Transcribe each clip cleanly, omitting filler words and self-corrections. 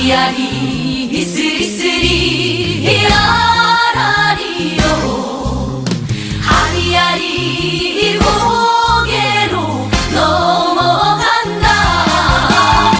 아리아리 이스리스리 라라리요 아리아리 고개로 넘어간다.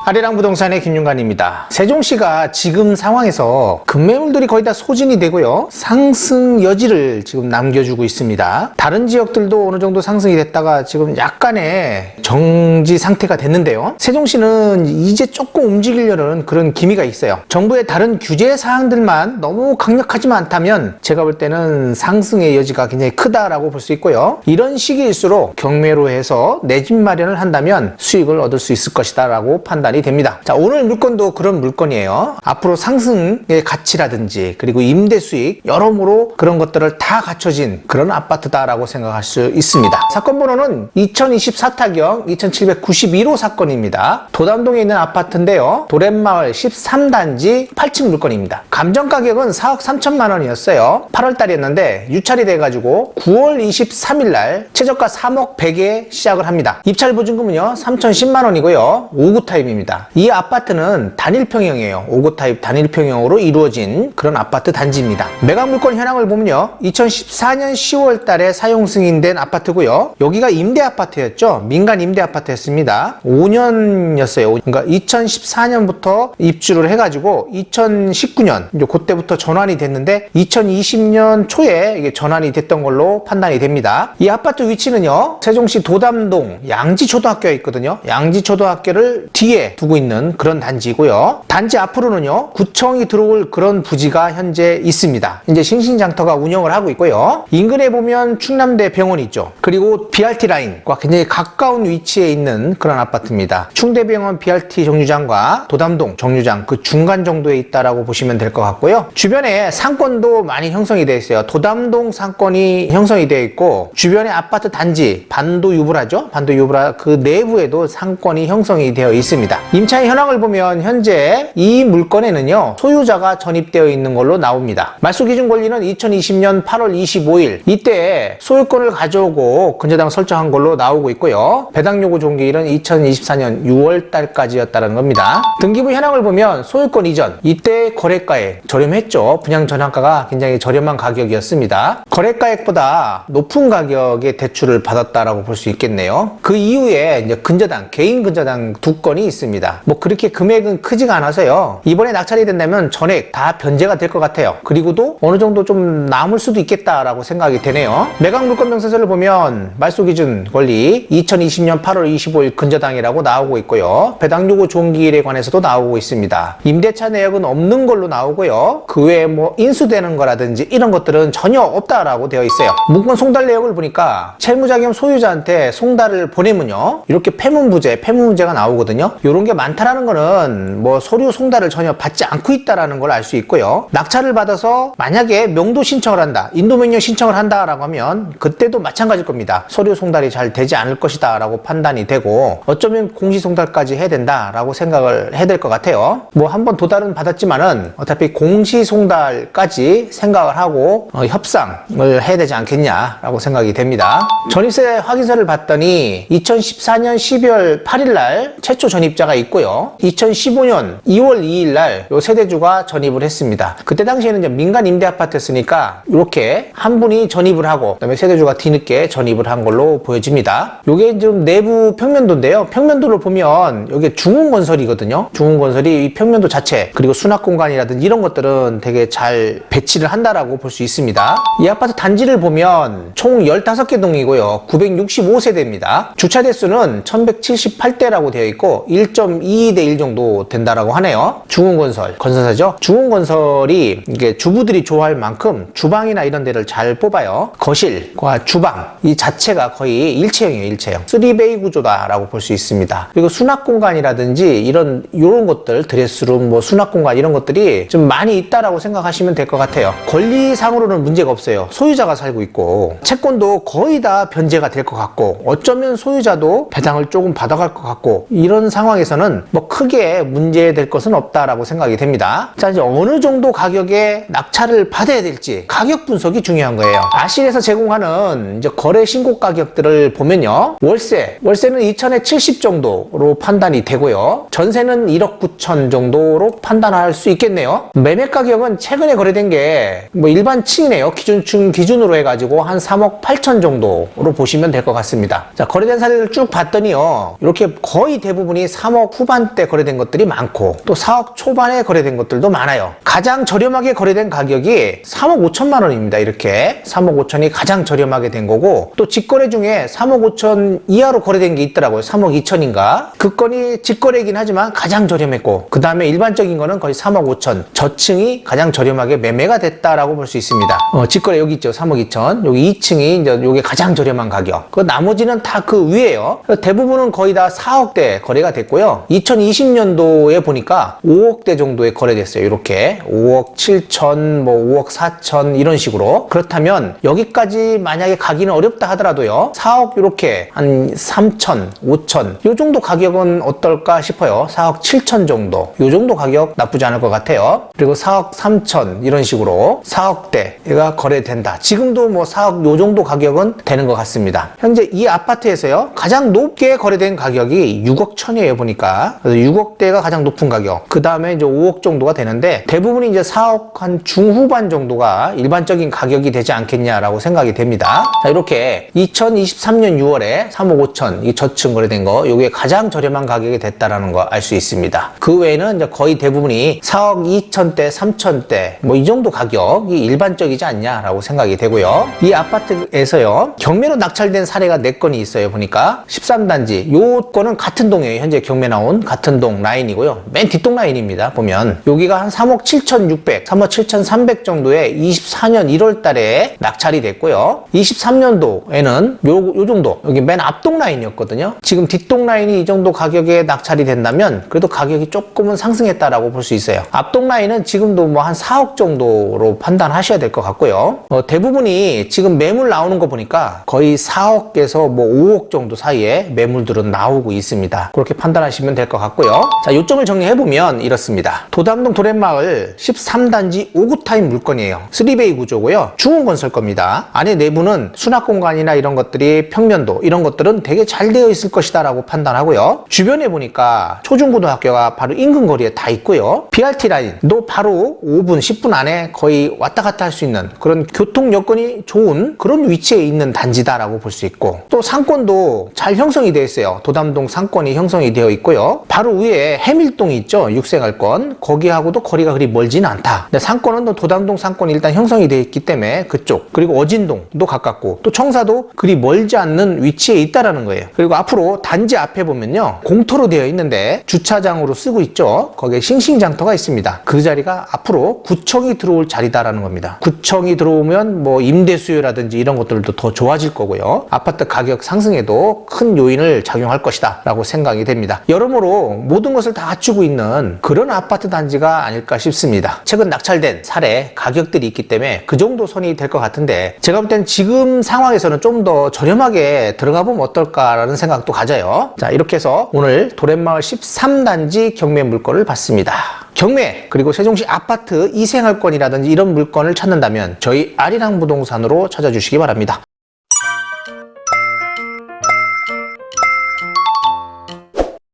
아리랑 부동산의 김윤관입니다. 세종시가 지금 상황에서 급매물들이 거의 다 소진이 되고요. 상승 여지를 지금 남겨주고 있습니다. 다른 지역들도 어느 정도 상승이 됐다가 지금 약간의 정지 상태가 됐는데요. 세종시는 이제 조금 움직이려는 그런 기미가 있어요. 정부의 다른 규제 사항들만 너무 강력하지만 않다면 제가 볼 때는 상승의 여지가 굉장히 크다라고 볼 수 있고요. 이런 시기일수록 경매로 해서 내 집 마련을 한다면 수익을 얻을 수 있을 것이다 라고 판단이 됩니다. 자, 오늘 물건도 그런 물건이에요. 앞으로 상승의 가치라든지 그리고 임대 수익 여러모로 그런 것들을 다 갖춰진 그런 아파트다라고 생각할 수 있습니다. 사건 번호는 2024타경 2792호 사건입니다. 도담동에 있는 아파트인데요. 도랩마을 13단지 8층 물건입니다. 감정 가격은 4억 3천만 원이었어요. 8월 달이었는데 유찰이 돼가지고 9월 23일 날 최저가 3억 100에 시작을 합니다. 입찰 보증금은요 3,010만 원이고요. 5구 타입입니다. 이 아파트는 단일평형이에요. 5구 타입 단일평형으로 이루어진 그런 아파트 단지입니다. 매각 물건 현황을 보면요. 2014년 10월 달에 사용 승인된 아파트고요. 여기가 임대 아파트였죠. 민간 임대 아파트였습니다. 5년이었어요. 그러니까 2014년부터 입주를 해가지고 2019년 이제 그때부터 전환이 됐는데 2020년 초에 이게 전환이 됐던 걸로 판단이 됩니다. 이 아파트 위치는요. 세종시 도담동 양지초등학교에 있거든요. 양지초등학교를 뒤에 두고 있는 그런 단지고요. 단지 앞으로는요. 구청이 들어올 그런 부지가 현재 있습니다. 이제 싱싱장터가 운영을 하고 있고요. 인근에 보면 충남대 병원이 있죠. 그리고 BRT 라인과 굉장히 가까운 위치에 있는 그런 아파트입니다. 충대병원 BRT 정류장과 도담동 정류장 그 중간 정도에 있다라고 보시면 될 것 같고요. 주변에 상권도 많이 형성이 되어 있어요. 도담동 상권이 형성이 되어 있고 주변에 아파트 단지 반도유브라죠. 반도유브라 그 내부에도 상권이 형성이 되어 있습니다. 임차의 현황을 보면 현재 이 물건에는요. 소유자가 전입되어 있는 걸로 나옵니다. 말소기준 권리는 2020년 8월 25일 이때 소유권을 가져오고 근저당 설정한 걸로 나오고 있고요. 배당요구 종기일은 2024년 6월 달까지였다는 겁니다. 등기부 현황을 보면 소유권 이전 이때 거래가액 저렴했죠. 분양 전환가가 굉장히 저렴한 가격이었습니다. 거래가액보다 높은 가격의 대출을 받았다라고 볼 수 있겠네요. 그 이후에 이제 근저당 개인 근저당 2건이 있습니다. 뭐 그렇게 금액은 크지가 않아서요. 이번에 낙찰이 된다면 전액 다 변제가 될 것 같아요. 그리고도 어느 정도 좀 남을 수도 있겠다라고 생각이 되네요. 매각 물건 명세서를 보면 말소기준 권리 2020년 8월 25일 근저당이라고 나오고 있고요. 배당요구 종기일에 관해서도 나오고 있습니다. 임대차 내역은 없는 걸로 나오고요. 그 외에 뭐 인수되는 거라든지 이런 것들은 전혀 없다라고 되어 있어요. 문건 송달 내역을 보니까 채무자 겸 소유자한테 송달을 보내면요. 이렇게 폐문부제가 나오거든요. 이런 게 많다라는 거는 뭐 서류 송달을 전혀 받지 않고 있다라는 걸 알 수 있고요. 낙찰을 받아서 만약에 명도 신청을 한다, 인도명령 신청을 한다라고 하면 그때도 마찬가지일 겁니다. 서류 송달이 잘 되지 않을 것이다 라고 판단이 되고 어쩌면 공시 송달까지 해야 된다라고 생각을 해야 될 것 같아요. 뭐 한번 도달은 받았지만은 어차피 공시 송달까지 생각을 하고 협상을 해야 되지 않겠냐라고 생각이 됩니다. 전입세 확인서를 봤더니 2014년 12월 8일 날 최초 전입자가 있고요. 2015년 2월 2일 날 요 세대주가 전입을 했습니다. 그때 당시에는 이제 민간 임대 아파트였으니까 이렇게 한 분이 전입을 하고 그다음에 세대주가 뒤늦게 전입을 한 걸로 보여집니다. 요게 좀 내부 평면도인데요. 평면도를 보면 여기 중흥건설이거든요. 중흥건설이 이 평면도 자체 그리고 수납공간이라든지 이런 것들은 되게 잘 배치를 한다라고 볼 수 있습니다. 이 아파트 단지를 보면 총 15개 동이고요. 965세대입니다. 주차 대수는 1178대라고 되어 있고 1.22대 1 정도 된다라고 하네요. 중흥건설, 건설사죠. 중흥건설이 이게 주부들이 좋아할 만큼 주방이나 이런 데를 잘 뽑아요. 거실과 주방 이 자체가 거의 일체형이에요. 일체형. 3베이 구조다라고 볼 수 있습니다. 그리고 수납공간이라든지 이런 것들 드레스룸, 뭐 수납공간 이런 것들이 좀 많이 있다라고 생각하시면 될 것 같아요. 권리상으로는 문제가 없어요. 소유자가 살고 있고 채권도 거의 다 변제가 될 것 같고 어쩌면 소유자도 배당을 조금 받아갈 것 같고 이런 상황에서 상황에서는 뭐 크게 문제될 것은 없다라고 생각이 됩니다. 자, 이제 어느 정도 가격에 낙찰을 받아야 될지 가격 분석이 중요한 거예요. 아실에서 제공하는 이제 거래 신고 가격들을 보면요. 월세는 2천에 70 정도로 판단이 되고요. 전세는 1억 9천 정도로 판단할 수 있겠네요. 매매 가격은 최근에 거래된 게 뭐 일반층이네요. 기준층 기준으로 해가지고 한 3억 8천 정도로 보시면 될 것 같습니다. 자, 거래된 사례를 쭉 봤더니요. 이렇게 거의 대부분이 3억 후반대 거래된 것들이 많고 또 4억 초반에 거래된 것들도 많아요. 가장 저렴하게 거래된 가격이 3억 5천만 원입니다. 이렇게 3억 5천이 가장 저렴하게 된 거고 또 직거래 중에 3억 5천 이하로 거래된 게 있더라고요. 3억 2천인가. 그 건이 직거래이긴 하지만 가장 저렴했고 그 다음에 일반적인 거는 거의 3억 5천 저층이 가장 저렴하게 매매가 됐다라고 볼 수 있습니다. 직거래 여기 있죠. 3억 2천. 여기 2층이 이제 요게 가장 저렴한 가격. 그 나머지는 다 그 위에요. 대부분은 거의 다 4억대 거래가 됐고요. 2020년도에 보니까 5억대 정도에 거래됐어요. 이렇게 5억 7천, 뭐 5억 4천 이런 식으로. 그렇다면 여기까지 만약에 가기는 어렵다 하더라도요. 4억 이렇게 한 3천, 5천 요 정도 가격은 어떨까 싶어요. 4억 7천 정도. 요 정도 가격 나쁘지 않을 것 같아요. 그리고 4억 3천 이런 식으로 4억대가 거래된다. 지금도 뭐 4억 요 정도 가격은 되는 것 같습니다. 현재 이 아파트에서요. 가장 높게 거래된 가격이 6억 천이에요. 보니까. 그래서 6억대가 가장 높은 가격. 그 다음에 이제 5억 정도가 되는데 대부분이 이제 4억 한 중후반 정도가 일반적인 가격이 되지 않겠냐라고 생각이 됩니다. 자, 이렇게 2023년 6월에 3억 5천 이 저층 거래된 거 요게 가장 저렴한 가격이 됐다라는 거 알 수 있습니다. 그 외에는 이제 거의 대부분이 4억 2천대, 3천대 뭐 이 정도 가격이 일반적이지 않냐라고 생각이 되고요. 이 아파트에서요. 경매로 낙찰된 사례가 4건이 있어요. 보니까 13단지 요 건은 같은 동이에요. 현재 경매 나온 같은 동 라인이고요. 맨 뒷동 라인입니다. 보면 여기가 한 3억 7,600, 3억 7,300 정도에 24년 1월 달에 낙찰이 됐고요. 23년도에는 요 정도 여기 맨 앞동 라인이었거든요. 지금 뒷동 라인이 이 정도 가격에 낙찰이 된다면 그래도 가격이 조금은 상승했다라고 볼 수 있어요. 앞동 라인은 지금도 뭐 한 4억 정도로 판단하셔야 될 것 같고요. 대부분이 지금 매물 나오는 거 보니까 거의 4억에서 뭐 5억 정도 사이에 매물들은 나오고 있습니다. 그렇게 판단하시면 될 것 같고요. 자, 요점을 정리해보면 이렇습니다. 도담동 도랩마을 13단지 5구 타입 물건이에요. 3베이 구조고요. 중흥건설 겁니다. 안에 내부는 수납 공간이나 이런 것들이 평면도 이런 것들은 되게 잘 되어 있을 것이다 라고 판단하고요. 주변에 보니까 초중고등학교가 바로 인근 거리에 다 있고요. BRT 라인도 바로 5분, 10분 안에 거의 왔다 갔다 할 수 있는 그런 교통 여건이 좋은 그런 위치에 있는 단지다라고 볼 수 있고 또 상권도 잘 형성이 되어 있어요. 도담동 상권이 형성이 되어 있고요. 바로 위에 해밀동이 있죠. 육생활권. 거기하고도 거리가 그리 멀지는 않다. 근데 상권은 또 도담동 상권이 일단 형성이 되어 있기 때문에 그쪽 그리고 어진동도 가깝고 또 청사도 그리 멀지 않는 위치에 있다라는 거예요. 그리고 앞으로 단지 앞에 보면요. 공터로 되어 있는데 주차장으로 쓰고 있죠. 거기에 싱싱장터가 있습니다. 그 자리가 앞으로 구청이 들어올 자리다라는 겁니다. 구청이 들어오면 뭐 임대 수요라든지 이런 것들도 더 좋아질 거고요. 아파트 가격 상승에도 큰 요인을 작용할 것이다 라고 생각이 됩니다. 여러모로 모든 것을 다 갖추고 있는 그런 아파트 단지가 아닐까 싶습니다. 최근 낙찰된 사례 가격들이 있기 때문에 그 정도 선이 될 것 같은데 제가 볼 땐 지금 상황에서는 좀 더 저렴하게 들어가 보면 어떨까라는 생각도 가져요. 자, 이렇게 해서 오늘 도랩마을 13단지 경매 물건을 봤습니다. 경매 그리고 세종시 아파트 이생활권이라든지 이런 물건을 찾는다면 저희 아리랑 부동산으로 찾아주시기 바랍니다.